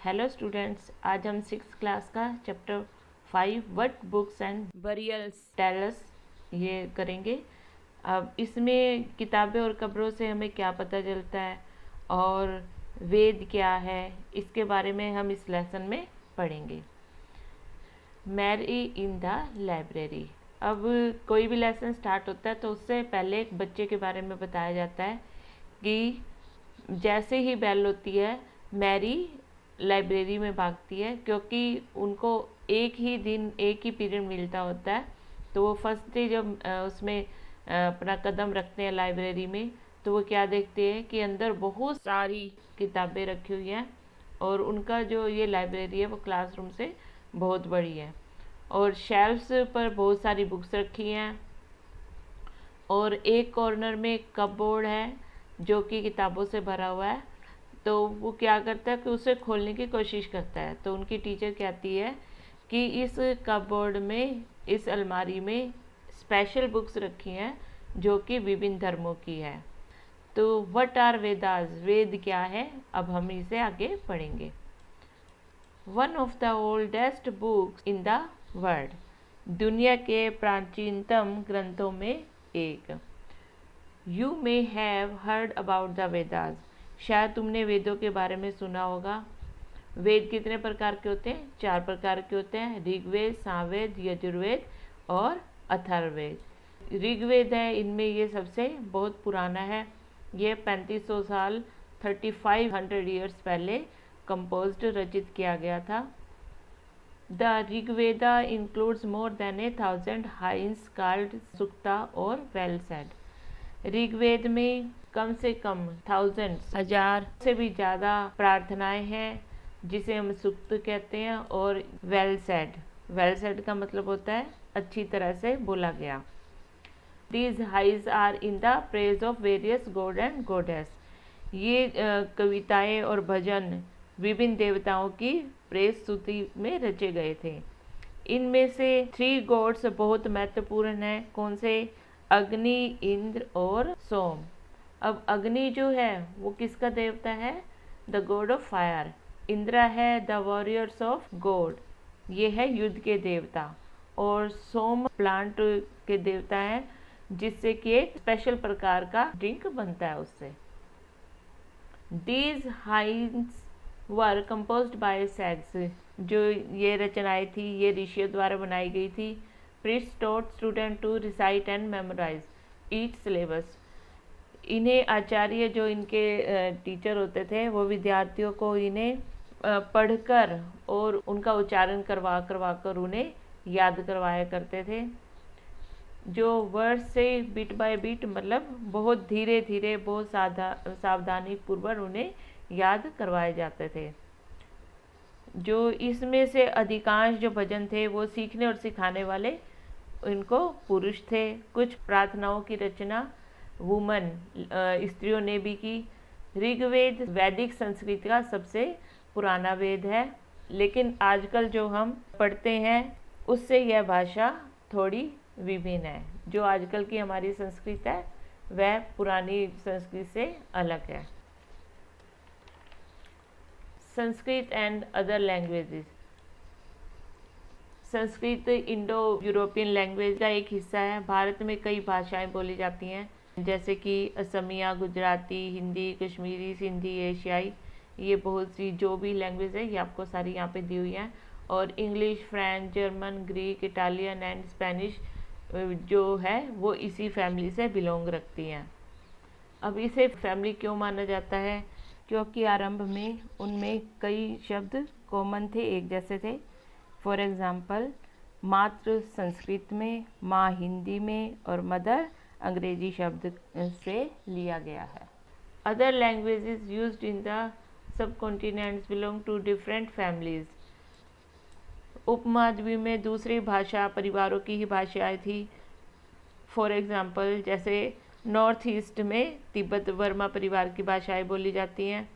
Hello students, आज हम 6th class का chapter 5 what books and burials tell us ये करेंगे। अब इसमें किताबें और कब्रों से हमें क्या पता चलता है और वेद क्या है, इसके बारे में हम इस लेसन में पढ़ेंगे। Mary in the library. अब कोई भी लेसन स्टार्ट होता है तो उससे पहले एक बच्चे के बारे में बताया जाता है कि जैसे ही बेल होती है मैरी लाइब्रेरी में भागती है, क्योंकि उनको एक ही दिन एक ही पीरियड मिलता होता है। तो वो फर्स्ट डे जब उसमें अपना कदम रखते हैं लाइब्रेरी में, तो वो क्या देखते हैं कि अंदर बहुत सारी किताबें रखी हुई हैं और उनका जो ये लाइब्रेरी है वो क्लासरूम से बहुत बड़ी है और शेल्फ्स पर बहुत सारी बुक्स रखी हैं और एक कॉर्नर में कपबोर्ड है जो कि किताबों से भरा हुआ है। तो वो क्या करता है कि उसे खोलने की कोशिश करता है। तो उनकी टीचर कहती है कि इस कपबोर्ड में, इस अलमारी में स्पेशल बुक्स रखी हैं जो कि विभिन्न धर्मों की है। तो व्हाट आर वेदास, वेद क्या है, अब हम इसे आगे पढ़ेंगे। One of the oldest books in the world, दुनिया के प्राचीनतम ग्रंथों में एक। You may have heard about the Vedas, शायद तुमने वेदों के बारे में सुना होगा। वेद कितने प्रकार के होते हैं? 4 प्रकार के होते हैं, ऋग्वेद, सामवेद, यजुर्वेद और अथर्ववेद। ऋग्वेद है, इनमें ये सबसे बहुत पुराना है। ये 3500 साल 3500 ईयर्स पहले कंपोज्ड रचित किया गया था। The Rigveda includes more than 1000 hymns called sukta और वेल सेड। ऋग्वेद में कम से कम 1000 से भी ज़्यादा प्रार्थनाएं हैं जिसे हम सुक्त कहते हैं, और वेल सेड का मतलब होता है अच्छी तरह से बोला गया। These hymns are in the praise of various god and goddess. ये कविताएं और भजन विभिन्न देवताओं की प्रेज स्तुति में रचे गए थे। इनमें से 3 गॉड्स बहुत महत्वपूर्ण हैं। कौन से? अग्नि, इंद्र और सोम। अब अग्नि जो है वो किसका देवता है? The God of fire. Indra है द वॉरियर्स ऑफ गॉड, ये है युद्ध के देवता। और सोम प्लांट के देवता हैं, जिससे कि एक स्पेशल प्रकार का ड्रिंक बनता है उससे। These hymns were composed by सैग्स, जो ये रचनाएं थी ये ऋषियों द्वारा बनाई गई थी। Priest taught student to recite and memorise each syllabus. इन्हें आचार्य, जो इनके टीचर होते थे, वो विद्यार्थियों को इन्हें पढ़कर और उनका उच्चारण करवा कर उन्हें याद करवाया करते थे। जो वर्ड से बिट बाय बिट, मतलब बहुत धीरे धीरे, बहुत सावधानी पूर्वक उन्हें याद करवाए जाते थे। जो इसमें से अधिकांश जो भजन थे वो सीखने और सिखाने वाले इनको पुरुष थे। कुछ प्रार्थनाओं की रचना वुमन, स्त्रियों ने भी की। ऋग्वेद वैदिक संस्कृत का सबसे पुराना वेद है, लेकिन आजकल जो हम पढ़ते हैं उससे यह भाषा थोड़ी विभिन्न है। जो आजकल की हमारी संस्कृत है वह पुरानी संस्कृत से अलग है। Sanskrit and other languages. Sanskrit Indo European language का एक हिस्सा है। भारत में कई भाषाएं बोली जाती हैं, जैसे कि असमिया, गुजराती, हिंदी, कश्मीरी, सिंधी, एशियाई। ये बहुत सी जो भी लैंग्वेज है ये आपको सारी यहाँ पे दी हुई हैं। और English, French, German, Greek, Italian and Spanish जो है वो इसी फैमिली से बिलोंग रखती हैं। अब इसे फैमिली क्यों माना जाता है? क्योंकि आरंभ में उनमें कई शब्द कॉमन थे, एक जैसे थे। फॉर एग्ज़ाम्पल, मातृ संस्कृत में, माँ हिंदी में और मदर अंग्रेजी शब्द से लिया गया है। Other languages used in the subcontinents belong to different families. उपमहाद्वीप में दूसरी भाषा परिवारों की ही भाषाएं थी। फॉर एग्ज़ाम्पल, जैसे नॉर्थ ईस्ट में तिब्बत वर्मा परिवार की भाषाएं बोली जाती हैं,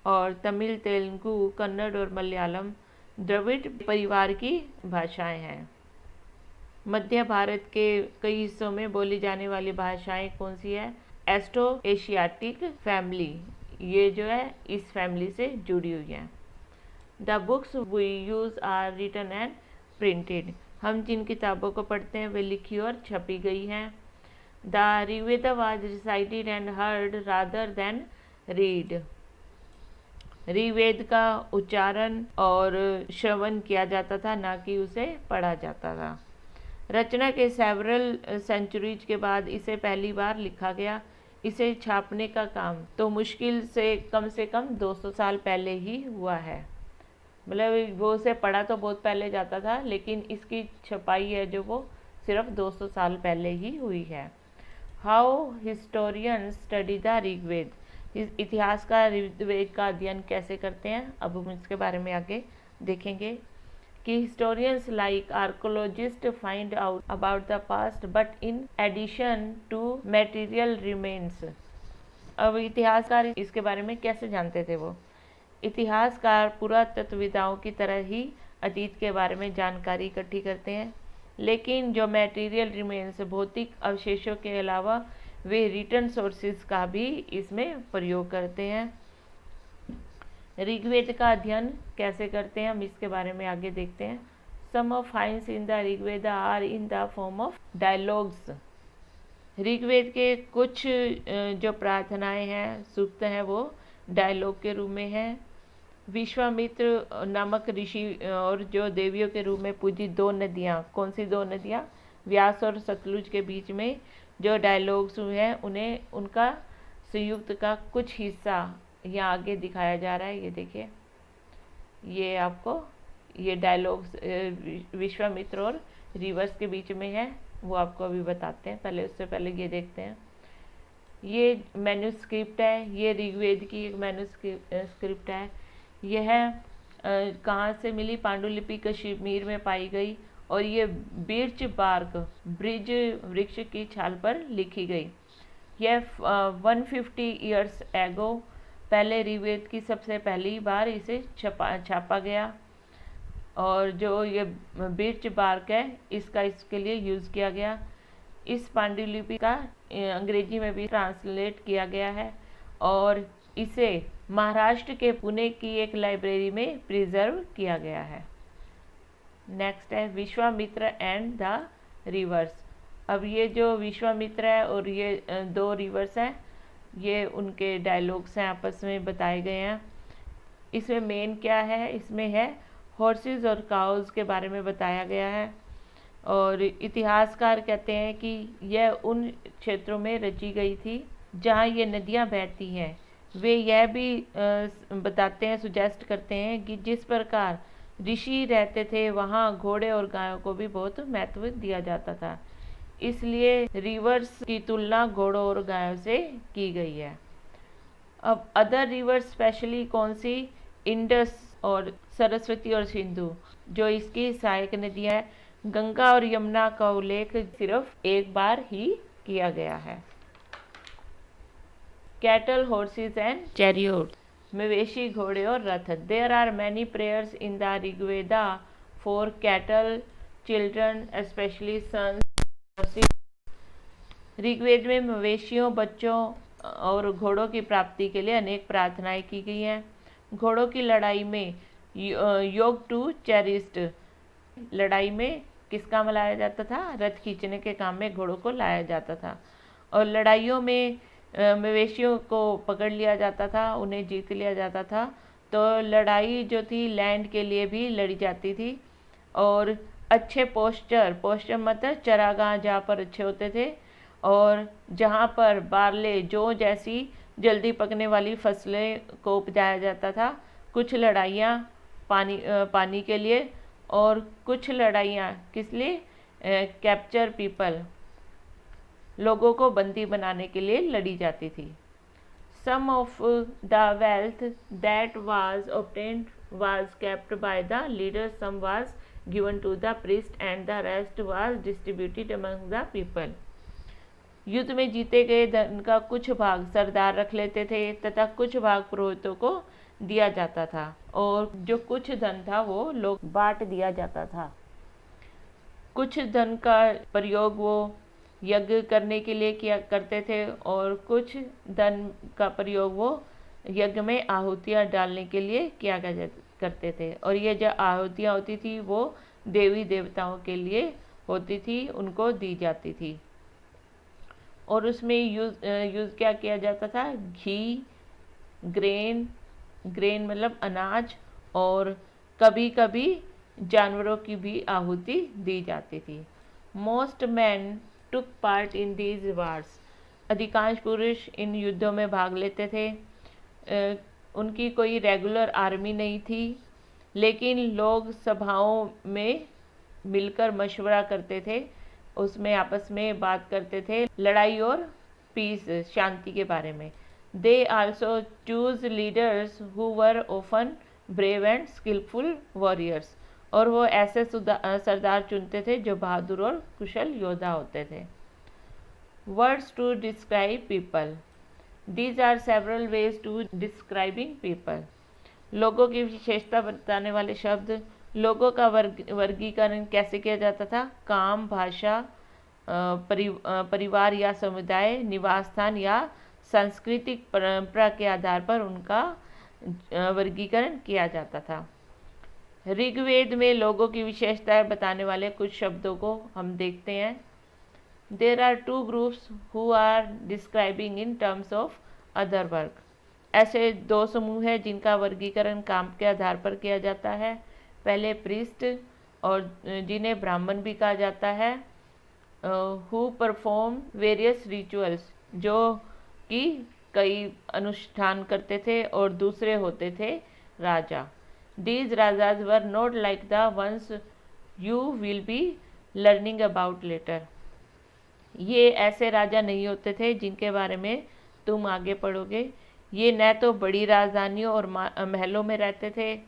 और तमिल, तेलुगु, कन्नड़ और मलयालम द्रविड़ परिवार की भाषाएं हैं। मध्य भारत के कई हिस्सों में बोली जाने वाली भाषाएं कौन सी है? एस्ट्रो एशियाटिक फैमिली, ये जो है इस फैमिली से जुड़ी हुई है। The books we use are written and printed. हम जिन किताबों को पढ़ते हैं वे लिखी और छपी गई हैं। The Rigveda was recited and heard rather than read. Rigveda का उच्चारण और श्रवण किया जाता था, ना कि उसे पढ़ा जाता था। रचना के सेवरल सेंचुरीज के बाद इसे पहली बार लिखा गया। इसे छापने का काम तो मुश्किल से कम 200 साल पहले ही हुआ है। मतलब वो उसे पढ़ा तो बहुत पहले जाता था, लेकिन इसकी छपाई है जो वो सिर्फ 200 साल पहले ही हुई है। How historian study the Rigveda. इतिहासकार ऋग्वेद का अध्ययन कैसे करते हैं, अब हम इसके बारे में आगे देखेंगे कि historians like archaeologists find out about the past but in addition to material remains. अब इतिहासकार इसके बारे में कैसे जानते थे वो? इतिहासकार पुरातत्वविदाओं की तरह ही अतीत के बारे में जानकारी इकट्ठी करते हैं, लेकिन जो मटेरियल रिमेन्स भौतिक अवशेषों के अलावा वे रिटन सोर्सेज का भी इसमें प्रयोग करते हैं। ऋग्वेद का अध्ययन कैसे करते हैं हम इसके बारे में आगे देखते हैं। Some of finds in the Rigveda are in the form of dialogues. Rigveda के कुछ जो प्रार्थनाएं हैं, सूक्त हैं, वो डायलॉग के रूप में हैं। विश्वामित्र नामक ऋषि और जो देवियों के रूप में पूजी 2 नदियाँ, कौन सी 2 नदियाँ? व्यास और सतलुज के बीच में जो डायलॉग्स हुए हैं, उन्हें उनका संयुक्त का कुछ हिस्सा यहाँ आगे दिखाया जा रहा है। ये देखिए, ये आपको ये डायलॉग्स विश्वामित्र और रिवर्स के बीच में है, वो आपको अभी बताते हैं। पहले उससे पहले ये देखते हैं, ये मैन्युस्क्रिप्ट है, ये ऋग्वेद की एक मैन्युस्क्रिप्ट है। यह कहाँ से मिली? पांडुलिपि कश्मीर में पाई गई, और ये बिर्च बार्क ब्रिज वृक्ष की छाल पर लिखी गई। यह 150 ईयर्स एगो पहले ऋग्वेद की सबसे पहली बार इसे छापा गया, और जो ये बिर्च बार्क है इसके लिए यूज़ किया गया। इस पांडुलिपि का अंग्रेजी में भी ट्रांसलेट किया गया है, और इसे महाराष्ट्र के पुणे की एक लाइब्रेरी में प्रिजर्व किया गया है। नेक्स्ट है विश्वामित्र एंड द रिवर्स। अब ये जो विश्वामित्र है और ये 2 रिवर्स हैं, ये उनके डायलॉग्स हैं, आपस में बताए गए हैं। इसमें मेन क्या है? इसमें है हॉर्सेस और काउज के बारे में बताया गया है, और इतिहासकार कहते हैं कि यह उन क्षेत्रों में रची गई थी जहाँ ये नदियाँ बहती हैं। वे यह भी बताते हैं, सुजेस्ट करते हैं कि जिस प्रकार ऋषि रहते थे वहाँ घोड़े और गायों को भी बहुत महत्व दिया जाता था, इसलिए रिवर्स की तुलना घोड़ों और गायों से की गई है। अब अदर रिवर्स स्पेशली कौन सी? इंडस और सरस्वती और सिंधु, जो इसकी सहायक नदियाँ हैं। गंगा और यमुना का उल्लेख सिर्फ एक बार ही किया गया है। कैटल, हॉर्सेस एंड चैरियोट, मवेशी, घोड़े और रथ। There are many prayers in the Rigveda for cattle, children, especially sons. Rigveda में मवेशियों, बच्चों और घोड़ों की प्राप्ति के लिए अनेक प्रार्थनाएं की गई हैं। घोड़ों की लड़ाई में योग टू चैरिस्ट, लड़ाई में किस काम लाया जाता था? रथ खींचने के काम में घोड़ों को लाया जाता था, और लड़ाइयों में मवेशियों को पकड़ लिया जाता था, उन्हें जीत लिया जाता था। तो लड़ाई जो थी लैंड के लिए भी लड़ी जाती थी, और अच्छे पोस्चर मतलब चरागाह जहाँ पर अच्छे होते थे, और जहाँ पर बार्ले, जौ जैसी जल्दी पकने वाली फसलें को उपजाया जाता था। कुछ लड़ाइयाँ पानी के लिए, और कुछ लड़ाइयाँ किस लिए? कैप्चर पीपल, लोगों को बंदी बनाने के लिए लड़ी जाती थी। Some of the wealth that was obtained was kept by the leader, some was given to the priest and the rest was distributed among the people. युद्ध में जीते गए धन का कुछ भाग सरदार रख लेते थे तथा कुछ भाग पुरोहितों को दिया जाता था, और जो कुछ धन था वो लोग बांट दिया जाता था। कुछ धन का प्रयोग वो यज्ञ करने के लिए किया करते थे, और कुछ धन का प्रयोग वो यज्ञ में आहुतियाँ डालने के लिए किया करते थे। और ये जो आहुतियाँ होती थी वो देवी देवताओं के लिए होती थी, उनको दी जाती थी। और उसमें यूज़ क्या किया जाता था? घी, ग्रेन मतलब अनाज, और कभी कभी जानवरों की भी आहुति दी जाती थी। Most man took part in these wars. अधिकांश पुरुष इन युद्धों में भाग लेते थे। उनकी कोई रेगुलर आर्मी नहीं थी, लेकिन लोग सभाओं में मिलकर मशवरा करते थे, उसमें आपस में बात करते थे लड़ाई और पीस, शांति के बारे में। They also choose leaders who were often brave and skillful warriors. और वो ऐसे सरदार चुनते थे जो बहादुर और कुशल योद्धा होते थे। Words to describe people. These are several ways to describing people. लोगों की विशेषता बताने वाले शब्द। लोगों का वर्गीकरण कैसे किया जाता था? काम, भाषा, परिवार या समुदाय, निवास स्थान या सांस्कृतिक परंपरा के आधार पर उनका वर्गीकरण किया जाता था। ऋग्वेद में लोगों की विशेषताएं बताने वाले कुछ शब्दों को हम देखते हैं। There are two groups who are describing in terms of other work. ऐसे दो समूह हैं जिनका वर्गीकरण काम के आधार पर किया जाता है। पहले प्रीस्ट, और जिन्हें ब्राह्मण भी कहा जाता है, who perform various rituals, जो कि कई अनुष्ठान करते थे, और दूसरे होते थे राजा। These rajas were not like the ones you will be learning about later. ये ऐसे राजा नहीं होते थे जिनके बारे में तुम आगे पढ़ोगे। ये न तो बड़ी राजधानियों और महलों में रहते थे,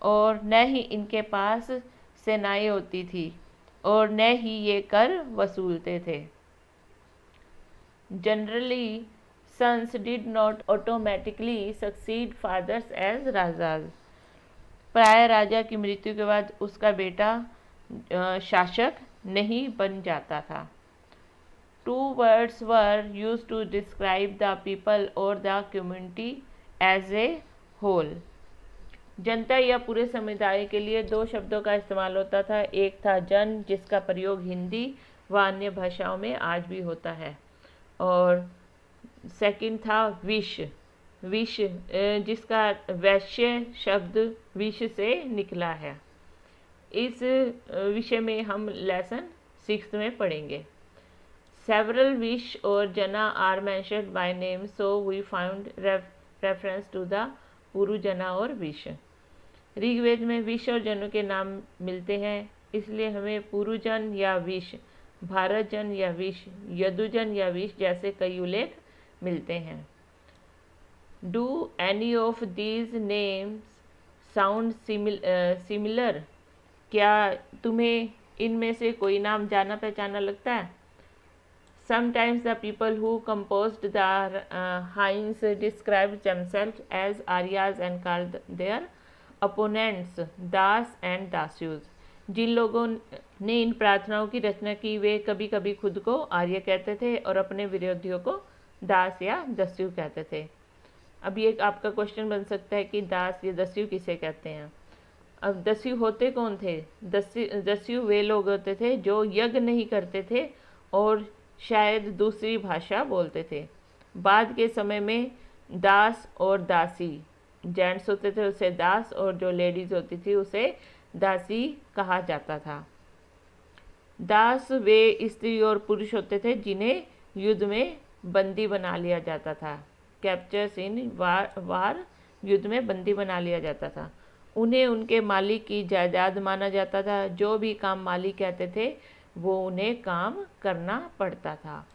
और न ही इनके पास सेनाएं होती थी, और न ही ये कर वसूलते थे। Generally sons did not automatically succeed fathers as rajas. प्राय राजा की मृत्यु के बाद उसका बेटा शासक नहीं बन जाता था। Two words were used to describe the people or the community as a whole. जनता या पूरे समुदाय के लिए दो शब्दों का इस्तेमाल होता था। एक था जन, जिसका प्रयोग हिंदी व अन्य भाषाओं में आज भी होता है, और सेकंड था विश, जिसका वैश्य शब्द विश से निकला है। इस विषय में हम लेसन 6 में पढ़ेंगे। Several wish or jana are mentioned by name, so we found reference to the पुरु, जना और विश। ऋग्वेद में विश और जनों के नाम मिलते हैं, इसलिए हमें पुरुजन या विश, भारतजन या विश, यदुजन या विश जैसे कई उल्लेख मिलते हैं। Do any of these names sound similar? क्या तुम्हें इनमें से कोई नाम जाना पहचाना लगता है? Sometimes the people who composed the hymns described themselves as Aryas and called their opponents Das and Dasyus. जिन लोगों ने इन प्रार्थनाओं की रचना की वे कभी कभी खुद को आर्य कहते थे और अपने विरोधियों को दास या दस्यु कहते थे। अब ये आपका क्वेश्चन बन सकता है कि दास या दस्यु किसे कहते हैं। अब दस्यु होते कौन थे? दस्यु वे लोग होते थे जो यज्ञ नहीं करते थे और शायद दूसरी भाषा बोलते थे। बाद के समय में दास और दासी, जेंट्स होते थे उसे दास, और जो लेडीज होती थी उसे दासी कहा जाता था। दास वे स्त्री और पुरुष होते थे जिन्हें युद्ध में बंदी बना लिया जाता था। कैप्चर्स इन वार, युद्ध में बंदी बना लिया जाता था। उन्हें उनके मालिक की जायदाद माना जाता था। जो भी काम मालिक कहते थे वो उन्हें काम करना पड़ता था।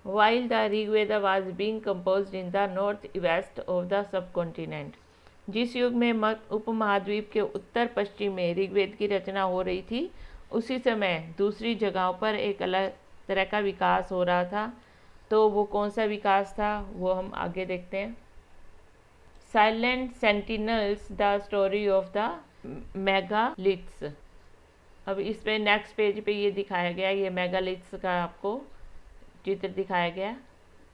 While the Rigveda was being composed in the north-west of the subcontinent, जिस युग में उपमहाद्वीप के उत्तर पश्चिम में ऋग्वेद की रचना हो रही थी, उसी समय दूसरी जगहों पर एक अलग तरह का विकास हो रहा था। तो वो कौन सा विकास था वो हम आगे देखते हैं। Silent sentinels, the story of the megaliths. अब इस पे नेक्स्ट पेज पे ये दिखाया गया, ये मेगालिथ्स का आपको चित्र दिखाया गया,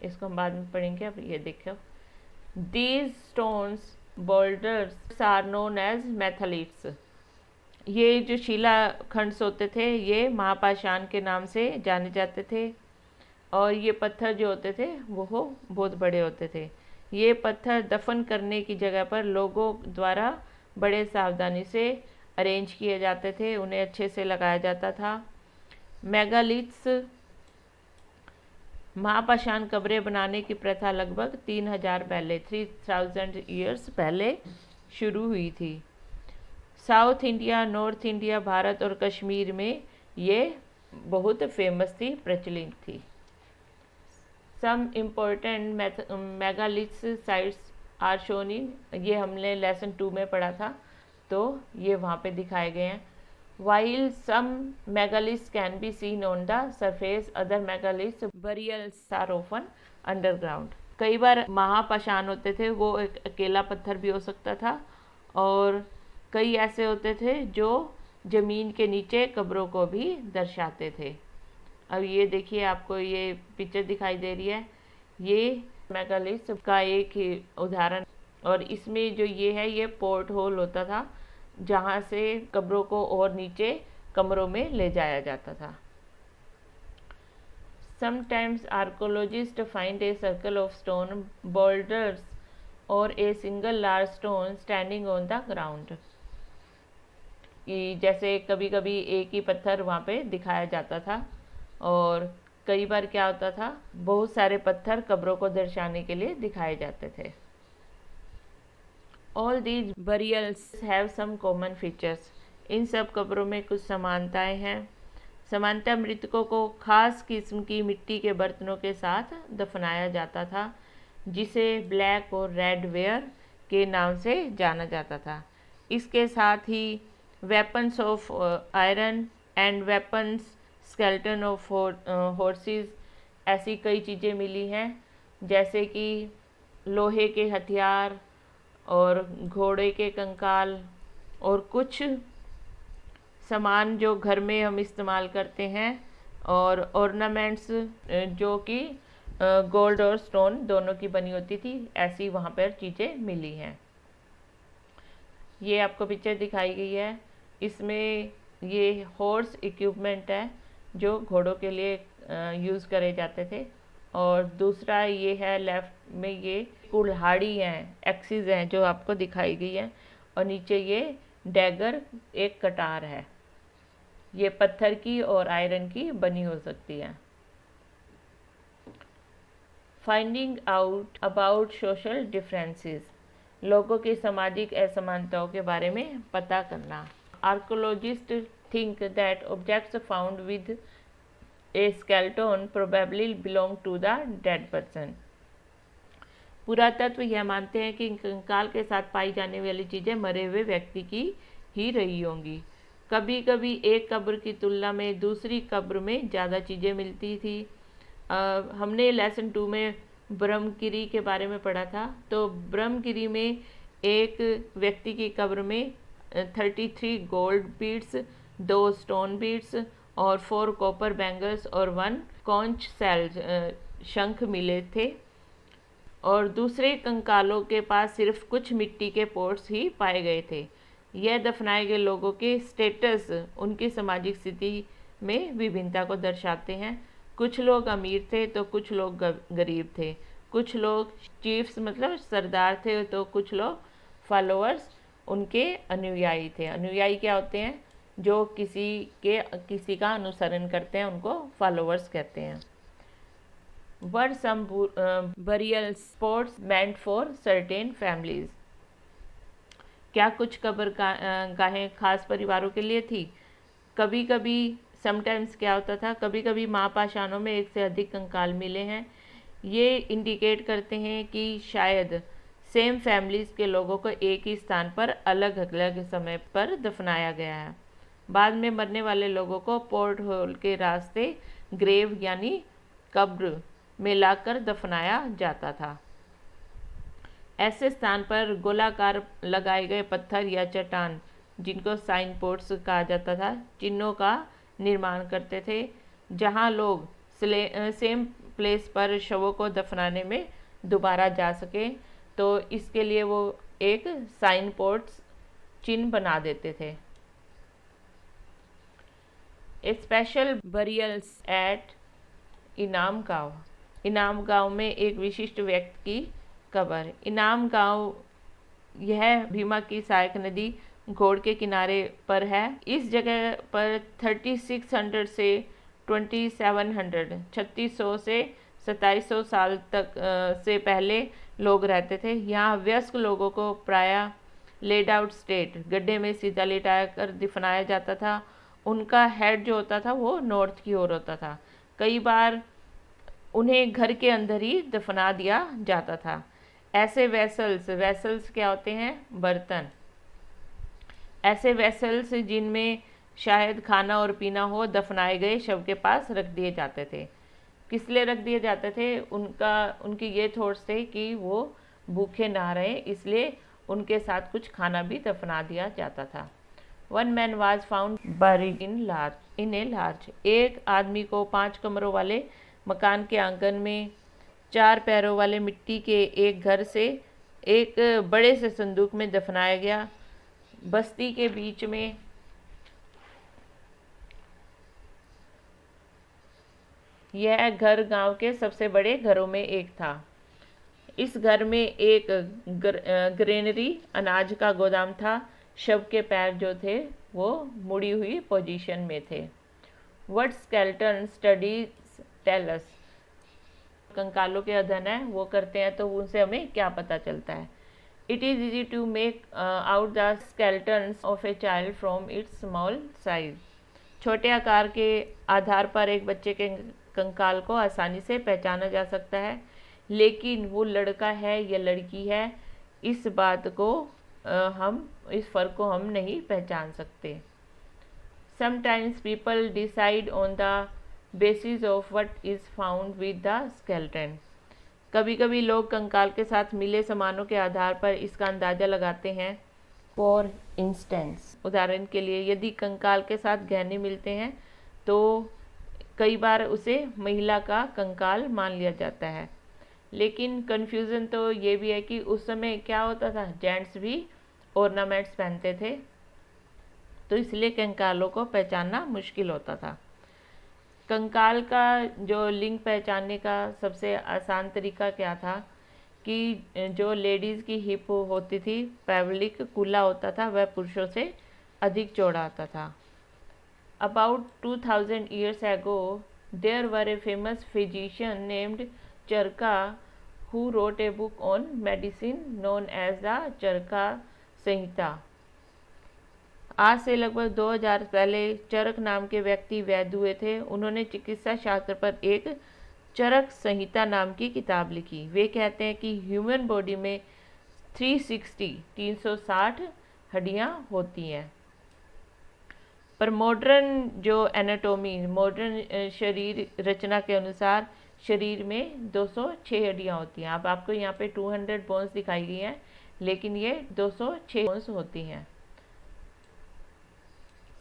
इसको हम बाद में पढ़ेंगे। अब ये देखो, these stones boulders are known as मेथलिट्स। ये जो शिलाखंड्स होते थे ये महापाषाण के नाम से जाने जाते थे, और ये पत्थर जो होते थे वो बहुत बड़े होते थे। ये पत्थर दफन करने की जगह पर लोगों द्वारा बड़े सावधानी से अरेंज किए जाते थे, उन्हें अच्छे से लगाया जाता था। मेगालिथ्स महापाषाण कब्रें बनाने की प्रथा लगभग 3000 पहले 3000 ईयर्स पहले शुरू हुई थी। साउथ इंडिया, नॉर्थ इंडिया, भारत और कश्मीर में ये बहुत फेमस थी, प्रचलित थी। Some important megaliths sites are shown in, ये हमने लेसन 2 में पढ़ा था, तो ये वहाँ पे दिखाए गए हैं। While some megaliths can be seen on the surface, other megaliths burials are often underground. कई बार महापाषाण होते थे वो एक अकेला पत्थर भी हो सकता था, और कई ऐसे होते थे जो ज़मीन के नीचे कब्रों को भी दर्शाते थे। अब ये देखिए, आपको ये पिक्चर दिखाई दे रही है, ये मेगालिथ्स का एक ही उदाहरण, और इसमें जो ये है ये पोर्ट होल होता था जहाँ से कब्रों को और नीचे कमरों में ले जाया जाता था। Sometimes archaeologist find a circle of stone boulders और a single large stone standing on the ground. जैसे कभी कभी एक ही पत्थर वहाँ पे दिखाया जाता था, और कई बार क्या होता था बहुत सारे पत्थर कब्रों को दर्शाने के लिए दिखाए जाते थे। All these burials have some common features, इन सब कब्रों में कुछ समानताएं हैं। सामान्यतः मृतकों को खास किस्म की मिट्टी के बर्तनों के साथ दफनाया जाता था, जिसे ब्लैक और रेड वेयर के नाम से जाना जाता था। इसके साथ ही weapons of iron and weapons skeleton of horses, ऐसी कई चीज़ें मिली हैं, जैसे कि लोहे के हथियार और घोड़े के कंकाल और कुछ सामान जो घर में हम इस्तेमाल करते हैं, और ऑर्नामेंट्स जो कि गोल्ड और स्टोन दोनों की बनी होती थी, ऐसी वहाँ पर चीज़ें मिली हैं। ये आपको पिक्चर दिखाई गई है, इसमें ये हॉर्स इक्विपमेंट है जो घोड़ों के लिए यूज़ करे जाते थे, और दूसरा ये है लेफ्ट में, ये कुल्हाड़ी हैं, एक्सिस हैं जो आपको दिखाई गई है, और नीचे ये डैगर एक कटार है, ये पत्थर की और आयरन की बनी हो सकती है। Finding out about social differences, लोगों की सामाजिक असमानताओं के बारे में पता करना। Archaeologist think that objects found with a skeleton probably belong to the dead person. पुरातत्व यह मानते हैं कि कंकाल के साथ पाई जाने वाली चीज़ें मरे हुए व्यक्ति की ही रही होंगी। कभी कभी एक कब्र की तुलना में दूसरी कब्र में ज़्यादा चीज़ें मिलती थी। हमने लेसन 2 में ब्रह्मगिरी के बारे में पढ़ा था, तो ब्रह्मगिरी में एक व्यक्ति की कब्र में 33 गोल्ड बीड्स, 2 स्टोन बीड्स और 4 कॉपर बैंगल्स और 1 कॉन्च सेल शंख मिले थे, और दूसरे कंकालों के पास सिर्फ कुछ मिट्टी के पोट्स ही पाए गए थे। यह दफनाए गए लोगों के स्टेटस, उनकी सामाजिक स्थिति में विभिन्नता को दर्शाते हैं। कुछ लोग अमीर थे तो कुछ लोग गरीब थे, कुछ लोग चीफ्स मतलब सरदार थे तो कुछ लोग फॉलोअर्स उनके अनुयायी थे। अनुयायी क्या होते हैं? जो किसी का अनुसरण करते हैं, उनको फॉलोअर्स कहते हैं। Were some burial spots meant for certain families, क्या कुछ कब्र गाहें खास परिवारों के लिए थी? कभी कभी समटाइम्स क्या होता था, कभी कभी महापाषाणों में एक से अधिक कंकाल मिले हैं। ये इंडिकेट करते हैं कि शायद सेम फैमिलीज़ के लोगों को एक ही स्थान पर अलग अलग समय पर दफनाया गया है। बाद में मरने वाले लोगों को पोर्ट होल के रास्ते ग्रेव यानी कब्र में लाकर दफनाया जाता था। ऐसे स्थान पर गोलाकार लगाए गए पत्थर या चट्टान, जिनको साइन पोर्ट्स कहा जाता था, चिन्हों का निर्माण करते थे, जहां लोग सेम प्लेस पर शवों को दफनाने में दोबारा जा सके। तो इसके लिए वो एक साइन बोर्ड चिन्ह बना देते थे। ए स्पेशल बरियल्स एट इनाम गांव। इनाम गांव में एक विशिष्ट व्यक्ति की कब्र। इनाम गांव यह भीमा की सहायक नदी घोड़ के किनारे पर है। इस जगह पर 3600 से 2700 3600 से 2700 साल तक से पहले लोग रहते थे। यहाँ वयस्क लोगों को प्रायः लेड आउट स्टेट गड्ढे में सीधा लेटाया कर दफनाया जाता था। उनका हेड जो होता था वो नॉर्थ की ओर होता था। कई बार उन्हें घर के अंदर ही दफना दिया जाता था। ऐसे वेसल्स क्या होते हैं? बर्तन। ऐसे वेसल्स जिनमें शायद खाना और पीना हो, दफनाए गए शव के पास रख दिए जाते थे। किस लिए रख दिए जाते थे? उनकी ये थॉट्स थे कि वो भूखे ना रहे, इसलिए उनके साथ कुछ खाना भी दफना दिया जाता था। One man was found buried in a large. एक आदमी को 5 कमरों वाले मकान के आंगन में 4 पैरों वाले मिट्टी के एक घर से एक बड़े से संदूक में दफनाया गया। बस्ती के बीच में यह घर गांव के सबसे बड़े घरों में एक था। इस घर में एक ग्रेनरी अनाज का गोदाम था। शव के पैर जो थे वो मुड़ी हुई पोजीशन में थे। What skeleton studies tell us. कंकालों के अध्ययन है वो करते हैं तो उनसे हमें क्या पता चलता है? It is easy to make out the skeletons of a child from its small size. छोटे आकार के आधार पर एक बच्चे के कंकाल को आसानी से पहचाना जा सकता है, लेकिन वो लड़का है या लड़की है इस फ़र्क को हम नहीं पहचान सकते। Sometimes people decide on the basis of what is found with the skeleton. कभी कभी लोग कंकाल के साथ मिले सामानों के आधार पर इसका अंदाज़ा लगाते हैं। फॉर इंस्टेंस, उदाहरण के लिए यदि कंकाल के साथ गहने मिलते हैं तो कई बार उसे महिला का कंकाल मान लिया जाता है। लेकिन कन्फ्यूज़न तो ये भी है कि उस समय क्या होता था, जेंट्स भी ऑर्नामेंट्स पहनते थे, तो इसलिए कंकालों को पहचानना मुश्किल होता था। कंकाल का जो लिंग पहचानने का सबसे आसान तरीका क्या था कि जो लेडीज़ की हिप होती थी, पैवलिक कूल्हा होता था, वह पुरुषों से अधिक चौड़ा होता था। About 2000 years ago, there were a famous physician named Charaka who wrote a book on medicine known as the चरका संहिता। आज से लगभग 2000 पहले चरक नाम के व्यक्ति वैद्य हुए थे। उन्होंने चिकित्सा शास्त्र पर एक चरक संहिता नाम की किताब लिखी। वे कहते हैं कि ह्यूमन बॉडी में 360 हड्डियाँ होती हैं, पर मॉडर्न जो एनाटॉमी, मॉडर्न शरीर रचना के अनुसार शरीर में 206 हड्डियाँ होती हैं। अब आपको यहाँ पे 200 बोन्स दिखाई गई हैं, लेकिन ये 206 बोन्स होती हैं।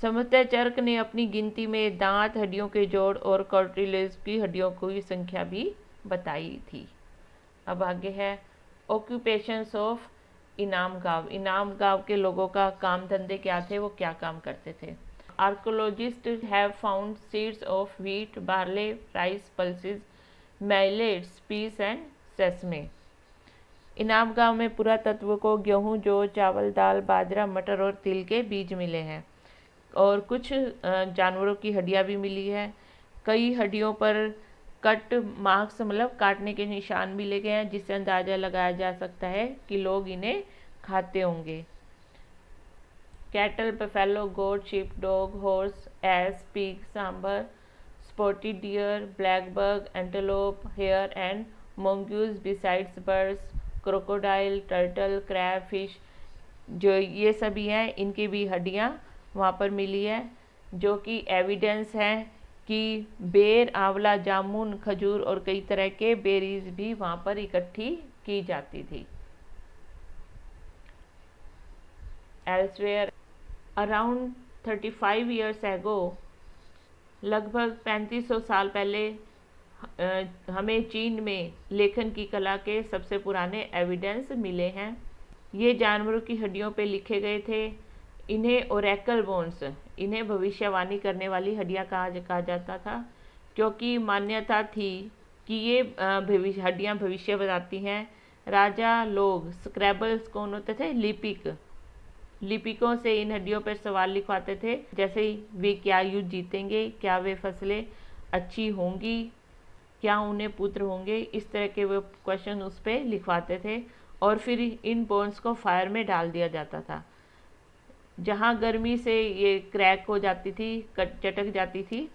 संभवतः चरक ने अपनी गिनती में दांत, हड्डियों के जोड़ और कार्टिलेज की हड्डियों की संख्या भी बताई थी। अब आगे है ऑक्यूपेशंस ऑफ इनाम गांव। इनाम गांव के लोगों का काम धंधे क्या थे, वो क्या काम करते थे? Archaeologists have found seeds of wheat, barley, rice, pulses, millets, peas and sesame. इनाम गांव में पुरातत्व को गेहूं, जौ, चावल, दाल, बाजरा, मटर और तिल के बीज मिले हैं और कुछ जानवरों की हड्डियां भी मिली है। कई हड्डियों पर कट मार्क्स मतलब काटने के निशान मिले गए हैं, जिससे अंदाज़ा लगाया जा सकता है कि लोग इन्हें खाते होंगे। Cattle, buffalo, goat, sheep, dog, horse, ass, pig, sambar, spotted deer, black buck, antelope, hare and mongoose besides birds, crocodile, turtle, crab, fish, जो ये सभी हैं, इनकी भी हड्डियाँ वहाँ पर मिली है, जो कि एविडेंस है कि बेर, आंवला, जामुन, खजूर और कई तरह के बेरीज भी वहाँ पर इकट्ठी की जाती थी। एल्सवेयर अराउंड 35 years ago, लगभग 3500 साल पहले हमें चीन में लेखन की कला के सबसे पुराने एविडेंस मिले हैं। ये जानवरों की हड्डियों पे लिखे गए थे। इन्हें ओरेकल बोन्स, इन्हें भविष्यवाणी करने वाली हड्डियाँ कहा जाता था, क्योंकि मान्यता थी कि ये हड्डियाँ भविष्य बताती हैं। राजा लोग स्क्रैबल्स कौन होते थे? लिपिकों से इन हड्डियों पर सवाल लिखवाते थे, जैसे वे क्या युद्ध जीतेंगे, क्या वे फसलें अच्छी होंगी, क्या उन्हें पुत्र होंगे, इस तरह के वो क्वेश्चन उस पर लिखवाते थे। और फिर इन बोन्स को फायर में डाल दिया जाता था। जहाँ गर्मी से ये क्रैक हो जाती थी, चटक जाती थी,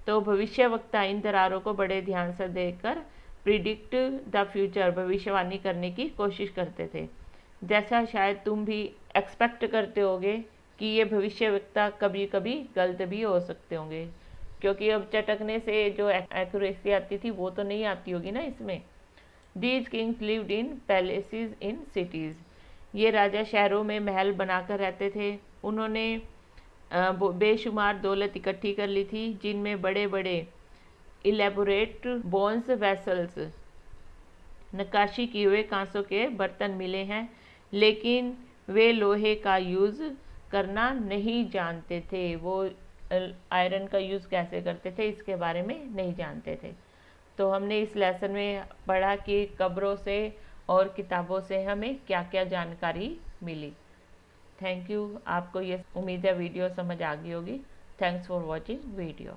तो भविष्यवक्ता इन दरारों को बड़े ध्यान से देखकर प्रिडिक्ट द फ्यूचर, भविष्यवाणी करने की कोशिश करते थे। जैसा शायद तुम भी एक्सपेक्ट करते होगे कि ये भविष्यवक्ता कभी कभी गलत भी हो सकते होंगे, क्योंकि अब चटकने से जो एक्यूरेसी आती थी वो तो नहीं आती होगी ना इसमें। These Kings lived in palaces in cities, ये राजा शहरों में महल बनाकर रहते थे। उन्होंने बेशुमार दौलत इकट्ठी कर ली थी, जिनमें बड़े बड़े इलेबोरेट बोन्स वेसल्स, नक्काशी किए हुए कांसों के बर्तन मिले हैं, लेकिन वे लोहे का यूज़ करना नहीं जानते थे। वो आयरन का यूज़ कैसे करते थे इसके बारे में नहीं जानते थे। तो हमने इस लेसन में पढ़ा कि कब्रों से और किताबों से हमें क्या क्या जानकारी मिली। Thank you. आपको ये उम्मीद है वीडियो समझ आ गई होगी। Thanks for watching video.